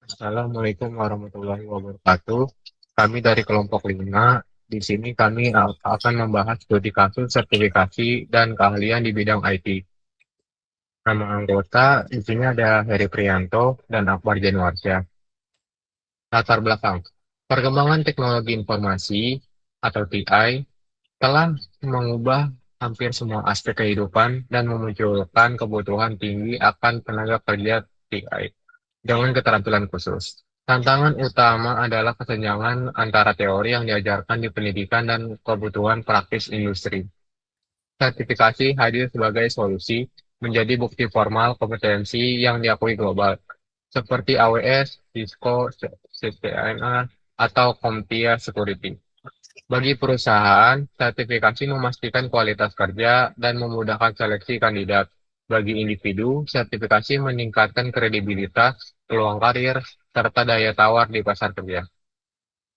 Assalamualaikum warahmatullahi wabarakatuh. Kami dari kelompok 5. Di sini kami akan membahas studi kasus sertifikasi dan keahlian di bidang IT. Nama anggota di sini ada Heri Prianto dan Akbar Januarsyah. Latar belakang. Perkembangan teknologi informasi atau TI telah mengubah hampir semua aspek kehidupan dan memunculkan kebutuhan tinggi akan tenaga kerja TI dengan keterampilan khusus. Tantangan utama adalah kesenjangan antara teori yang diajarkan di pendidikan dan kebutuhan praktis industri. Sertifikasi hadir sebagai solusi menjadi bukti formal kompetensi yang diakui global, seperti AWS, Cisco, CCNA, atau CompTIA Security. Bagi perusahaan, sertifikasi memastikan kualitas kerja dan memudahkan seleksi kandidat. Bagi individu, sertifikasi meningkatkan kredibilitas, peluang karir, serta daya tawar di pasar kerja.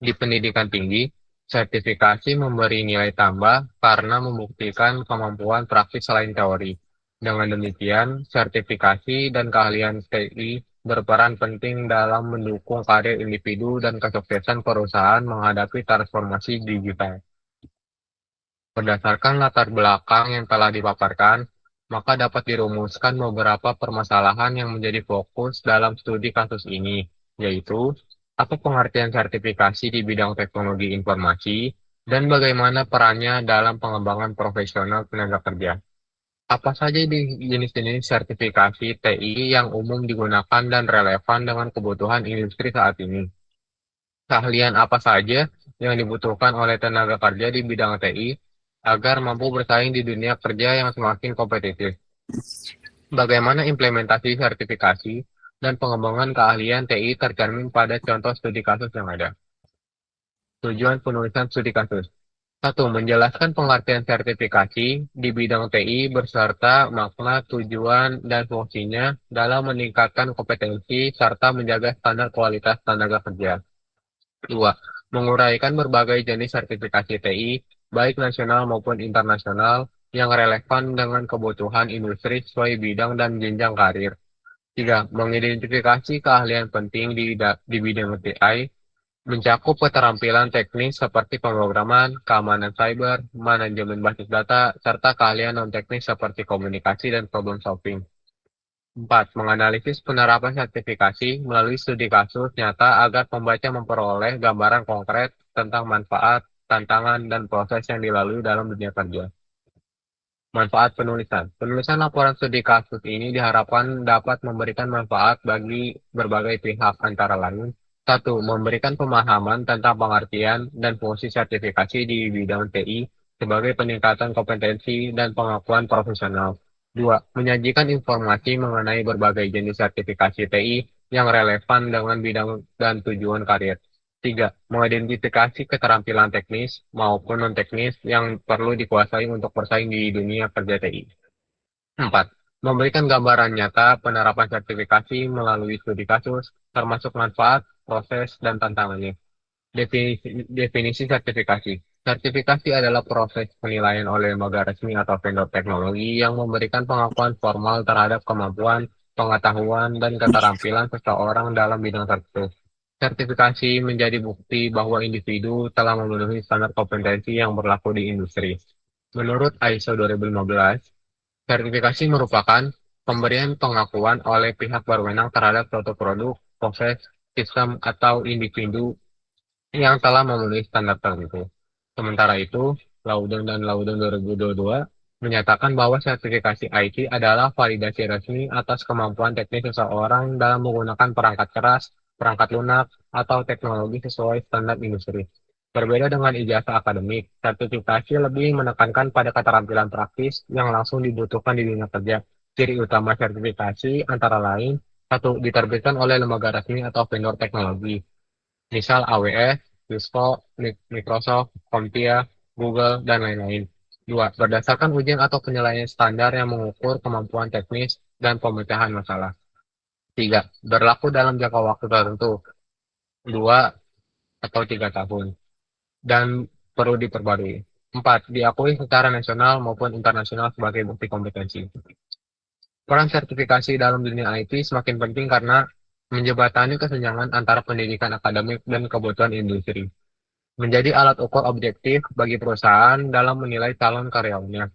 Di pendidikan tinggi, sertifikasi memberi nilai tambah karena membuktikan kemampuan praktis selain teori. Dengan demikian, sertifikasi dan keahlian TI berperan penting dalam mendukung karir individu dan kesuksesan perusahaan menghadapi transformasi digital. Berdasarkan latar belakang yang telah dipaparkan, maka dapat dirumuskan beberapa permasalahan yang menjadi fokus dalam studi kasus ini, yaitu apa pengertian sertifikasi di bidang teknologi informasi dan bagaimana perannya dalam pengembangan profesional tenaga kerja. Apa saja jenis-jenis sertifikasi TI yang umum digunakan dan relevan dengan kebutuhan industri saat ini? Keahlian apa saja yang dibutuhkan oleh tenaga kerja di bidang TI agar mampu bersaing di dunia kerja yang semakin kompetitif? Bagaimana implementasi sertifikasi dan pengembangan keahlian TI tercermin pada contoh studi kasus yang ada? Tujuan penulisan studi kasus. Satu, menjelaskan pengertian sertifikasi di bidang TI beserta makna, tujuan, dan fungsinya dalam meningkatkan kompetensi serta menjaga standar kualitas tenaga kerja. 2. Menguraikan berbagai jenis sertifikasi TI, baik nasional maupun internasional, yang relevan dengan kebutuhan industri sesuai bidang dan jenjang karir. 3. Mengidentifikasi keahlian penting di bidang TI, mencakup keterampilan teknis seperti pemrograman, keamanan cyber, manajemen basis data, serta keahlian non-teknis seperti komunikasi dan problem solving. 4. Menganalisis penerapan sertifikasi melalui studi kasus nyata agar pembaca memperoleh gambaran konkret tentang manfaat, tantangan, dan proses yang dilalui dalam dunia kerja. Manfaat penulisan. Penulisan laporan studi kasus ini diharapkan dapat memberikan manfaat bagi berbagai pihak antara lain. Satu, memberikan pemahaman tentang pengertian dan fungsi sertifikasi di bidang TI sebagai peningkatan kompetensi dan pengakuan profesional. Dua, menyajikan informasi mengenai berbagai jenis sertifikasi TI yang relevan dengan bidang dan tujuan karir. 3. Mengidentifikasi keterampilan teknis maupun non-teknis yang perlu dikuasai untuk bersaing di dunia kerja TI. 4. Memberikan gambaran nyata penerapan sertifikasi melalui studi kasus, termasuk manfaat, proses, dan tantangannya. Definisi sertifikasi. Sertifikasi adalah proses penilaian oleh lembaga resmi atau vendor teknologi yang memberikan pengakuan formal terhadap kemampuan, pengetahuan, dan keterampilan seseorang dalam bidang tertentu. Sertifikasi menjadi bukti bahwa individu telah memenuhi standar kompetensi yang berlaku di industri. Menurut ISO 2015, sertifikasi merupakan pemberian pengakuan oleh pihak berwenang terhadap suatu produk, proses, sistem, atau individu yang telah memenuhi standar tertentu. Sementara itu, Laudon dan Laudon 2022 menyatakan bahwa sertifikasi IT adalah validasi resmi atas kemampuan teknis seseorang dalam menggunakan perangkat keras, perangkat lunak, atau teknologi sesuai standar industri. Berbeda dengan ijazah akademik, sertifikasi lebih menekankan pada keterampilan praktis yang langsung dibutuhkan di dunia kerja. Ciri utama sertifikasi antara lain, satu, diterbitkan oleh lembaga resmi atau vendor teknologi, misal AWS, Cisco, Microsoft, CompTIA, Google, dan lain-lain. 2. Berdasarkan ujian atau penilaian standar yang mengukur kemampuan teknis dan pemecahan masalah. 3. Berlaku dalam jangka waktu tertentu, 2 atau 3 tahun, dan perlu diperbarui. 4. Diakui secara nasional maupun internasional sebagai bukti kompetensi. Peran sertifikasi dalam dunia IT semakin penting karena menjembatani kesenjangan antara pendidikan akademik dan kebutuhan industri. Menjadi alat ukur objektif bagi perusahaan dalam menilai calon karyawannya,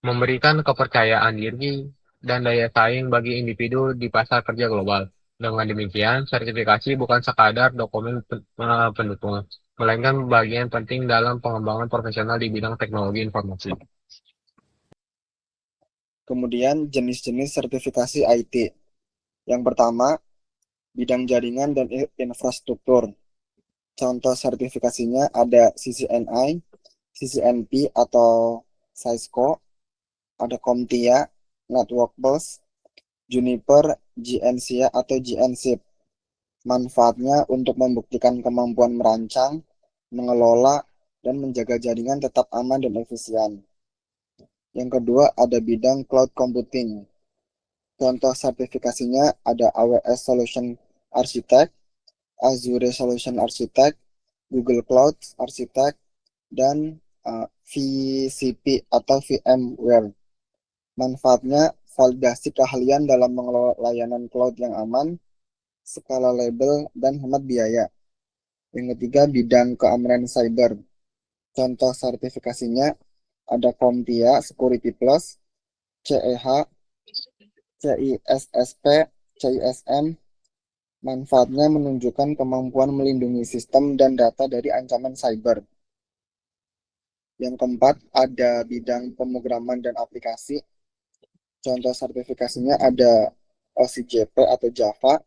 memberikan kepercayaan diri dan daya saing bagi individu di pasar kerja global. Dengan demikian, sertifikasi bukan sekadar dokumen pendukung, melainkan bagian penting dalam pengembangan profesional di bidang teknologi informasi. Kemudian jenis-jenis sertifikasi IT. Yang pertama, bidang jaringan dan infrastruktur. Contoh sertifikasinya ada CCNI, CCNP atau Cisco, ada CompTIA, Networkbus, Juniper, GNSIA atau GNSIP. Manfaatnya untuk membuktikan kemampuan merancang, mengelola, dan menjaga jaringan tetap aman dan efisien. Yang kedua ada bidang cloud computing. Contoh sertifikasinya ada AWS Solution Architect, Azure Solution Architect, Google Cloud Architect, dan VCP atau VMware. Manfaatnya validasi keahlian dalam mengelola layanan cloud yang aman, skala label, dan hemat biaya. Yang ketiga, bidang keamanan cyber. Contoh sertifikasinya ada CompTIA Security Plus, CEH, CISSP, CISM. Manfaatnya menunjukkan kemampuan melindungi sistem dan data dari ancaman cyber. Yang keempat, ada bidang pemrograman dan aplikasi. Contoh sertifikasinya ada OCJP atau Java,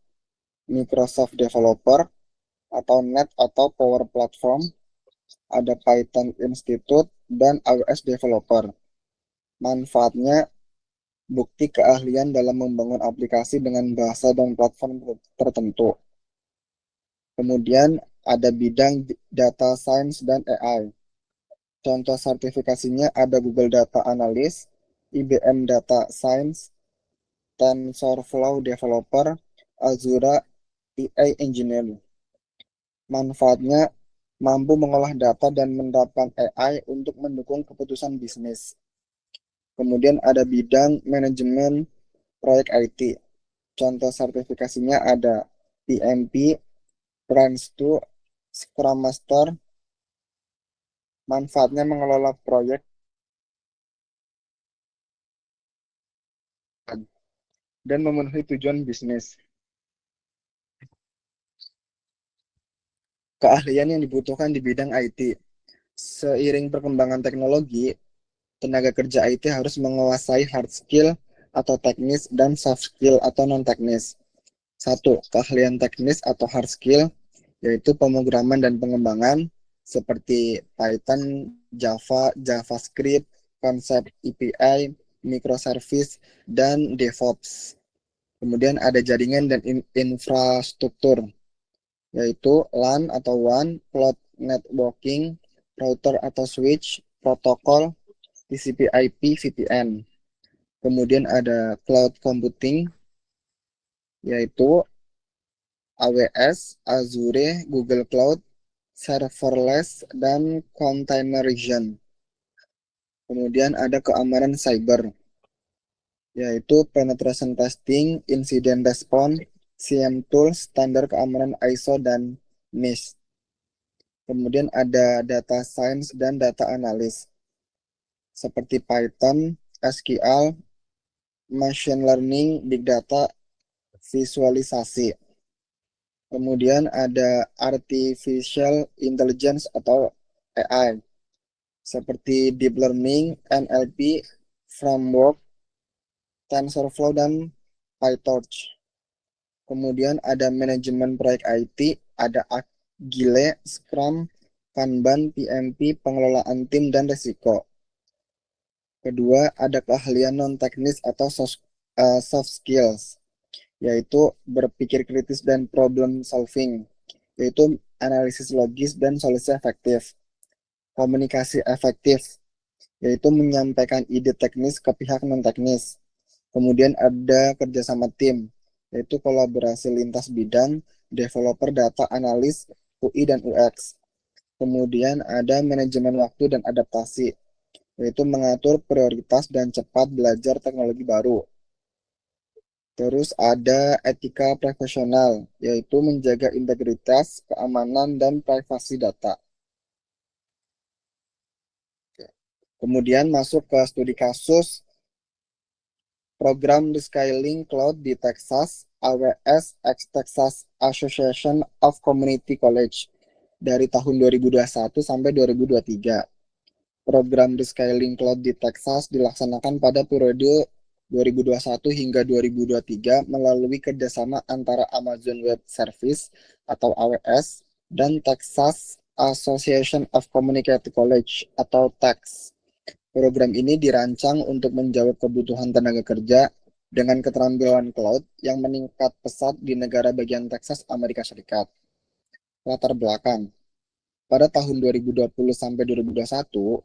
Microsoft Developer, atau Net atau Power Platform, ada Python Institute, dan AWS Developer. Manfaatnya bukti keahlian dalam membangun aplikasi dengan bahasa dan platform tertentu. Kemudian ada bidang data science dan AI. Contoh sertifikasinya ada Google Data Analyst, IBM Data Science, TensorFlow Developer, Azure AI Engineer. Manfaatnya mampu mengolah data dan menerapkan AI untuk mendukung keputusan bisnis. Kemudian ada bidang manajemen proyek IT. Contoh sertifikasinya ada PMP, Prince2, Scrum Master. Manfaatnya mengelola proyek dan memenuhi tujuan bisnis. Keahlian yang dibutuhkan di bidang IT. Seiring perkembangan teknologi, tenaga kerja IT harus menguasai hard skill atau teknis dan soft skill atau non-teknis. Satu, keahlian teknis atau hard skill, yaitu pemrograman dan pengembangan seperti Python, Java, JavaScript, konsep API, microservice, dan DevOps. Kemudian ada jaringan dan infrastruktur, yaitu LAN atau WAN, cloud networking, router atau switch, protokol, TCP/IP, VPN. Kemudian ada cloud computing, yaitu AWS, Azure, Google Cloud, serverless, dan containerization. Kemudian ada keamanan cyber, yaitu penetration testing, incident response, CM tools, standar keamanan ISO, dan NIST. Kemudian ada data science dan data analis, seperti Python, SQL, machine learning, big data, visualisasi. Kemudian ada artificial intelligence atau AI, seperti deep learning, NLP, framework, TensorFlow, dan PyTorch. Kemudian ada manajemen proyek IT, ada Agile, Scrum, Kanban, PMP, pengelolaan tim, dan risiko. Kedua, ada keahlian non-teknis atau soft skills, yaitu berpikir kritis dan problem solving, yaitu analisis logis dan solusi efektif. Komunikasi efektif, yaitu menyampaikan ide teknis ke pihak non-teknis. Kemudian ada kerjasama tim, yaitu kolaborasi lintas bidang, developer, data analis, UI, dan UX. Kemudian ada manajemen waktu dan adaptasi, yaitu mengatur prioritas dan cepat belajar teknologi baru. Terus ada etika profesional, yaitu menjaga integritas, keamanan, dan privasi data. Kemudian masuk ke studi kasus program Rescaling Cloud di Texas, AWS X Texas Association of Community College dari tahun 2021 sampai 2023. Program Rescaling Cloud di Texas dilaksanakan pada periode 2021 hingga 2023 melalui kerjasama antara Amazon Web Service atau AWS dan Texas Association of Community College atau TAX. Program ini dirancang untuk menjawab kebutuhan tenaga kerja dengan keterampilan cloud yang meningkat pesat di negara bagian Texas, Amerika Serikat. Latar belakang. Pada tahun 2020 sampai 2021,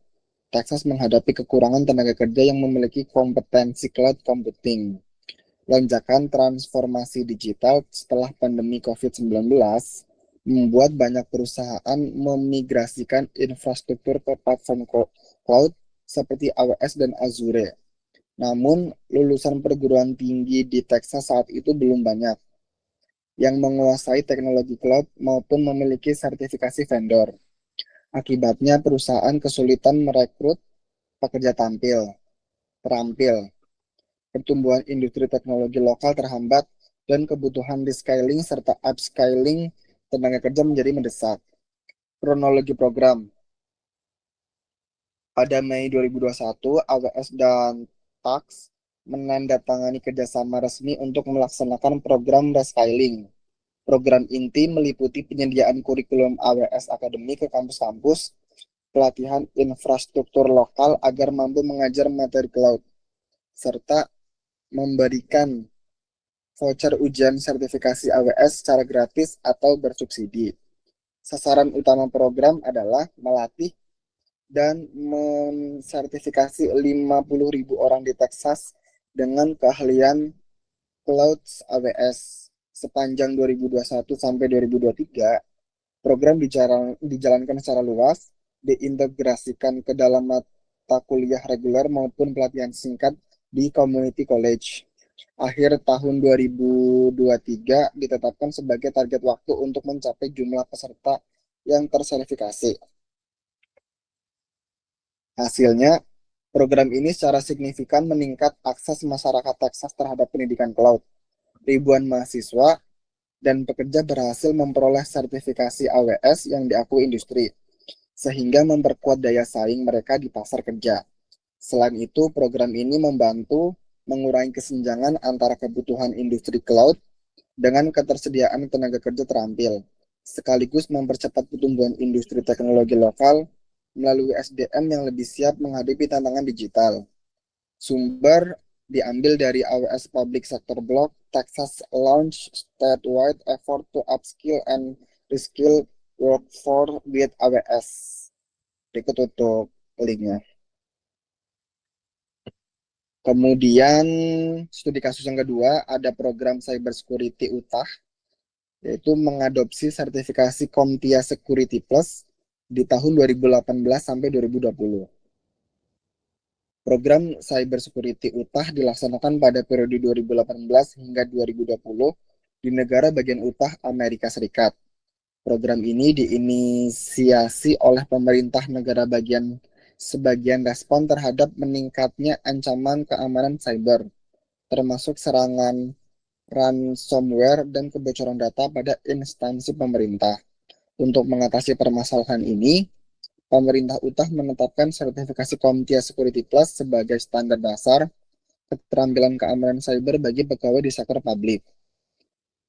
Texas menghadapi kekurangan tenaga kerja yang memiliki kompetensi cloud computing. Lonjakan transformasi digital setelah pandemi COVID-19 membuat banyak perusahaan memigrasikan infrastruktur ke platform cloud seperti AWS dan Azure. Namun, lulusan perguruan tinggi di Texas saat itu belum banyak yang menguasai teknologi cloud maupun memiliki sertifikasi vendor. Akibatnya, perusahaan kesulitan merekrut pekerja terampil. Pertumbuhan industri teknologi lokal terhambat dan kebutuhan rescaling serta upscaling tenaga kerja menjadi mendesak. Kronologi program. Pada Mei 2021, AWS dan TAX menandatangani kerjasama resmi untuk melaksanakan program rescaling. Program inti meliputi penyediaan kurikulum AWS Academy ke kampus-kampus, pelatihan infrastruktur lokal agar mampu mengajar materi cloud, serta memberikan voucher ujian sertifikasi AWS secara gratis atau bersubsidi. Sasaran utama program adalah melatih dan mensertifikasi 50.000 orang di Texas dengan keahlian Cloud AWS. Sepanjang 2021 sampai 2023, program dijalankan secara luas, diintegrasikan ke dalam mata kuliah reguler maupun pelatihan singkat di community college. Akhir tahun 2023 ditetapkan sebagai target waktu untuk mencapai jumlah peserta yang tersertifikasi. Hasilnya, program ini secara signifikan meningkat akses masyarakat Texas terhadap pendidikan cloud. Ribuan mahasiswa dan pekerja berhasil memperoleh sertifikasi AWS yang diakui industri, sehingga memperkuat daya saing mereka di pasar kerja. Selain itu, program ini membantu mengurangi kesenjangan antara kebutuhan industri cloud dengan ketersediaan tenaga kerja terampil, sekaligus mempercepat pertumbuhan industri teknologi lokal melalui SDM yang lebih siap menghadapi tantangan digital. Sumber diambil dari AWS Public Sector Blog, Texas launch statewide effort to upskill and reskill workforce with AWS. Berikut untuk linknya. Kemudian studi kasus yang kedua ada program cybersecurity UTAH, yaitu mengadopsi sertifikasi CompTIA Security Plus di tahun 2018 sampai 2020. Program cybersecurity UTAH dilaksanakan pada periode 2018 hingga 2020 di negara bagian Utah, Amerika Serikat. Program ini diinisiasi oleh pemerintah negara bagian sebagian respon terhadap meningkatnya ancaman keamanan cyber, termasuk serangan ransomware dan kebocoran data pada instansi pemerintah. Untuk mengatasi permasalahan ini, pemerintah Utah menetapkan sertifikasi CompTIA Security Plus sebagai standar dasar keterampilan keamanan cyber bagi pegawai di sektor publik.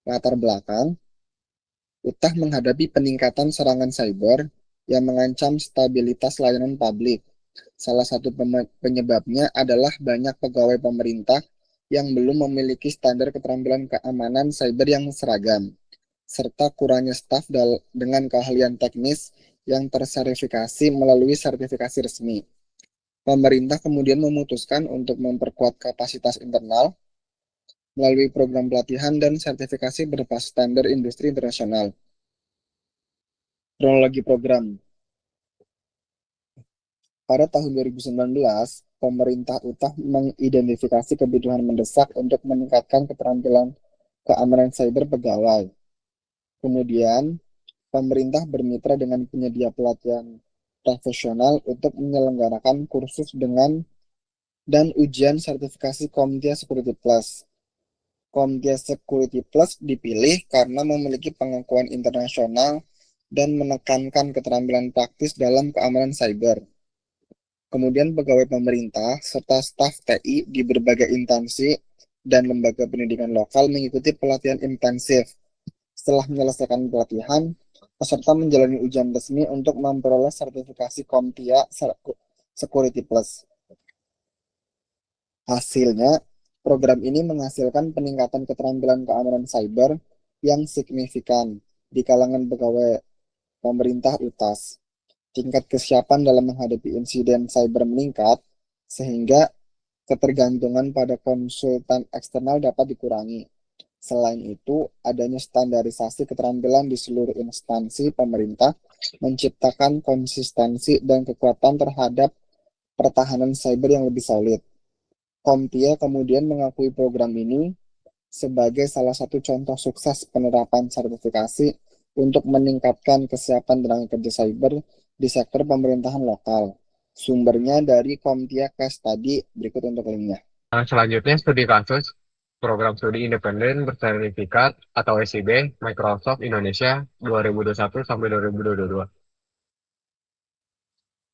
Latar belakang, Utah menghadapi peningkatan serangan cyber yang mengancam stabilitas layanan publik. Salah satu penyebabnya adalah banyak pegawai pemerintah yang belum memiliki standar keterampilan keamanan cyber yang seragam, serta kurangnya staf dengan keahlian teknis yang tersertifikasi melalui sertifikasi resmi. Pemerintah kemudian memutuskan untuk memperkuat kapasitas internal melalui program pelatihan dan sertifikasi berbasis standar industri internasional. Kronologi program. Pada tahun 2019, pemerintah utah mengidentifikasi kebutuhan mendesak untuk meningkatkan keterampilan keamanan cyber pegawai. Kemudian, pemerintah bermitra dengan penyedia pelatihan profesional untuk menyelenggarakan kursus dengan dan ujian sertifikasi CompTIA Security Plus. CompTIA Security Plus dipilih karena memiliki pengakuan internasional dan menekankan keterampilan praktis dalam keamanan cyber. Kemudian pegawai pemerintah serta staf TI di berbagai instansi dan lembaga pendidikan lokal mengikuti pelatihan intensif. Setelah menyelesaikan pelatihan, peserta menjalani ujian resmi untuk memperoleh sertifikasi CompTIA Security Plus. Hasilnya, program ini menghasilkan peningkatan keterampilan keamanan cyber yang signifikan di kalangan pegawai pemerintah UTAS. Tingkat kesiapan dalam menghadapi insiden cyber meningkat, sehingga ketergantungan pada konsultan eksternal dapat dikurangi. Selain itu, adanya standarisasi keterampilan di seluruh instansi pemerintah menciptakan konsistensi dan kekuatan terhadap pertahanan cyber yang lebih solid. CompTIA kemudian mengakui program ini sebagai salah satu contoh sukses penerapan sertifikasi untuk meningkatkan kesiapan tenaga kerja cyber di sektor pemerintahan lokal. Sumbernya dari CompTIA Case Study, berikut untuk linknya. Selanjutnya studi kasus program studi independen bersertifikat atau SIB Microsoft Indonesia 2021 sampai 2022.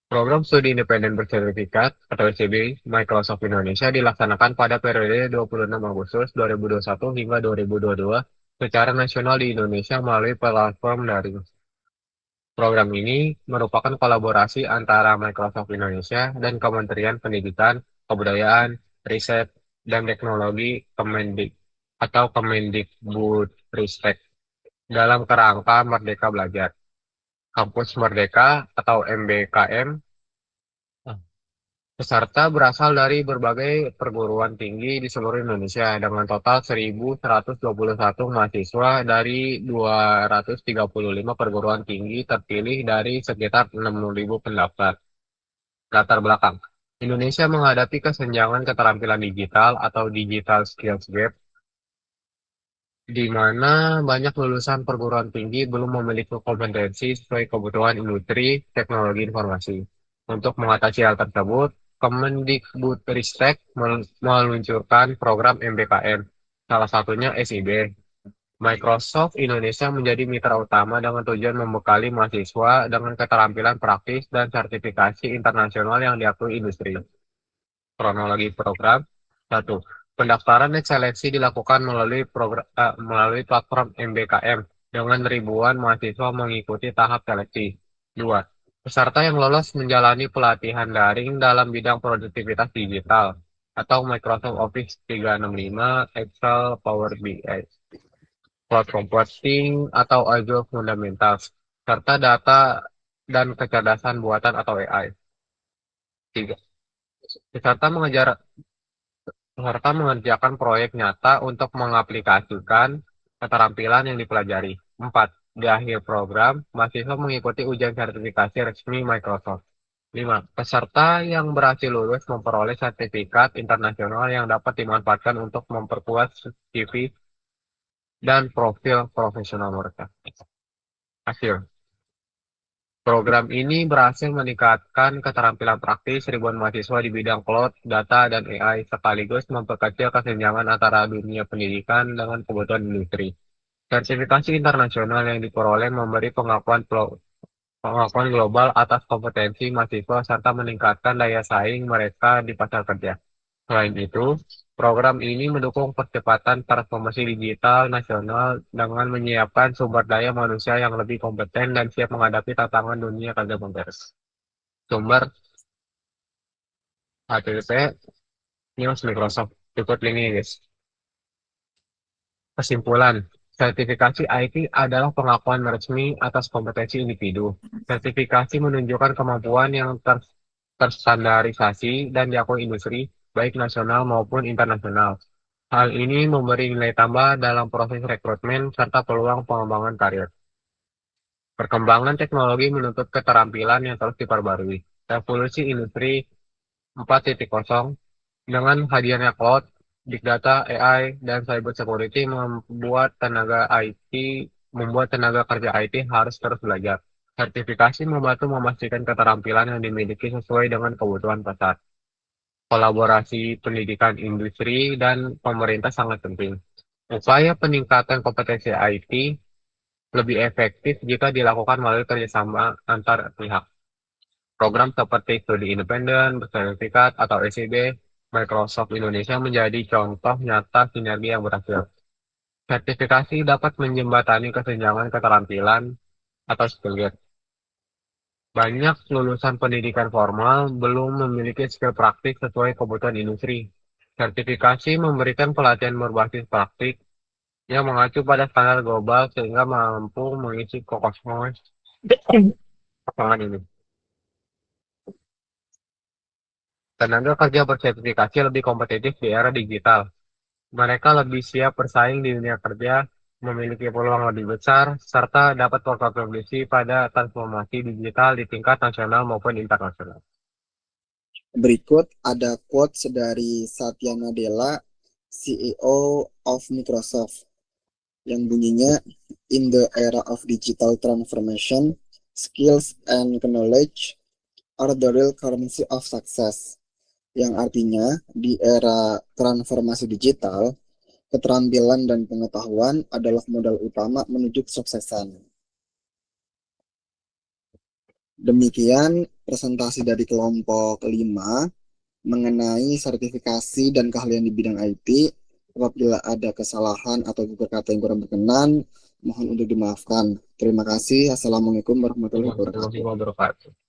Program studi independen bersertifikat atau SIB Microsoft Indonesia dilaksanakan pada periode 26 Agustus 2021 hingga 2022 secara nasional di Indonesia melalui platform daring. Program ini merupakan kolaborasi antara Microsoft Indonesia dan Kementerian Pendidikan, Kebudayaan, Riset, dan Teknologi Kemendik atau Kemendikbudristek dalam kerangka Merdeka Belajar. Kampus Merdeka atau MBKM. Peserta berasal dari berbagai perguruan tinggi di seluruh Indonesia dengan total 1.121 mahasiswa dari 235 perguruan tinggi terpilih dari sekitar 60.000 pendaftar. Latar belakang. Indonesia menghadapi kesenjangan keterampilan digital atau digital skills gap, di mana banyak lulusan perguruan tinggi belum memiliki kompetensi sesuai kebutuhan industri teknologi informasi. Untuk mengatasi hal tersebut, Kemendikbudristek meluncurkan program MBKM, salah satunya SIB. Microsoft Indonesia menjadi mitra utama dengan tujuan membekali mahasiswa dengan keterampilan praktis dan sertifikasi internasional yang diakui industri. Kronologi program. 1. Pendaftaran dan seleksi dilakukan melalui platform MBKM dengan ribuan mahasiswa mengikuti tahap seleksi. 2. Peserta yang lolos menjalani pelatihan daring dalam bidang produktivitas digital atau Microsoft Office 365, Excel, Power BI, Cloud Computing atau Azure Fundamentals, serta data dan kecerdasan buatan atau AI. 3. Peserta mengejar serta mengerjakan proyek nyata untuk mengaplikasikan keterampilan yang dipelajari. 4. Di akhir program, mahasiswa mengikuti ujian sertifikasi resmi Microsoft. 5. Peserta yang berhasil lulus memperoleh sertifikat internasional yang dapat dimanfaatkan untuk memperkuat CV dan profil profesional mereka. Hasil. Program ini berhasil meningkatkan keterampilan praktis ribuan mahasiswa di bidang cloud, data, dan AI, sekaligus memperkecil kesenjangan antara dunia pendidikan dengan kebutuhan industri. Sertifikasi internasional yang diperoleh memberi pengakuan global atas kompetensi mahasiswa serta meningkatkan daya saing mereka di pasar kerja. Selain itu, program ini mendukung percepatan transformasi digital nasional dengan menyiapkan sumber daya manusia yang lebih kompeten dan siap menghadapi tantangan dunia kerja modern. Sumber HTTP News Microsoft. Ikut link ini, guys. Kesimpulan, sertifikasi IT adalah pengakuan resmi atas kompetensi individu. Sertifikasi menunjukkan kemampuan yang terstandarisasi dan diakui industri, baik nasional maupun internasional. Hal ini memberi nilai tambah dalam proses rekrutmen serta peluang pengembangan karir. Perkembangan teknologi menuntut keterampilan yang terus diperbarui. Revolusi industri 4.0. Dengan hadirnya cloud, big data, AI, dan cyber security membuat tenaga kerja IT harus terus belajar. Sertifikasi membantu memastikan keterampilan yang dimiliki sesuai dengan kebutuhan pasar. Kolaborasi pendidikan industri dan pemerintah sangat penting. Upaya peningkatan kompetensi IT lebih efektif jika dilakukan melalui kerjasama antar pihak. Program seperti studi independen, bersertifikat, atau SIB, Microsoft Indonesia menjadi contoh nyata sinergi yang berhasil. Sertifikasi dapat menjembatani kesenjangan keterampilan atau skill gap. Banyak lulusan pendidikan formal belum memiliki skill praktik sesuai kebutuhan industri. Sertifikasi memberikan pelatihan berbasis praktik yang mengacu pada standar global sehingga mampu mengisi kekosongan lapangan ini. Tenaga kerja bersertifikasi lebih kompetitif di era digital. Mereka lebih siap bersaing di dunia kerja, memiliki peluang lebih besar, serta dapat berkontribusi pada transformasi digital di tingkat nasional maupun internasional. Berikut ada quotes dari Satya Nadella, CEO of Microsoft, yang bunyinya, "In the era of digital transformation, skills and knowledge are the real currency of success." Yang artinya, di era transformasi digital, keterampilan dan pengetahuan adalah modal utama menuju kesuksesan. Demikian presentasi dari kelompok 5 mengenai sertifikasi dan keahlian di bidang IT. Apabila ada kesalahan atau kata yang kurang berkenan, mohon untuk dimaafkan. Terima kasih. Assalamualaikum warahmatullahi Warahmatullahi wabarakatuh. wabarakatuh.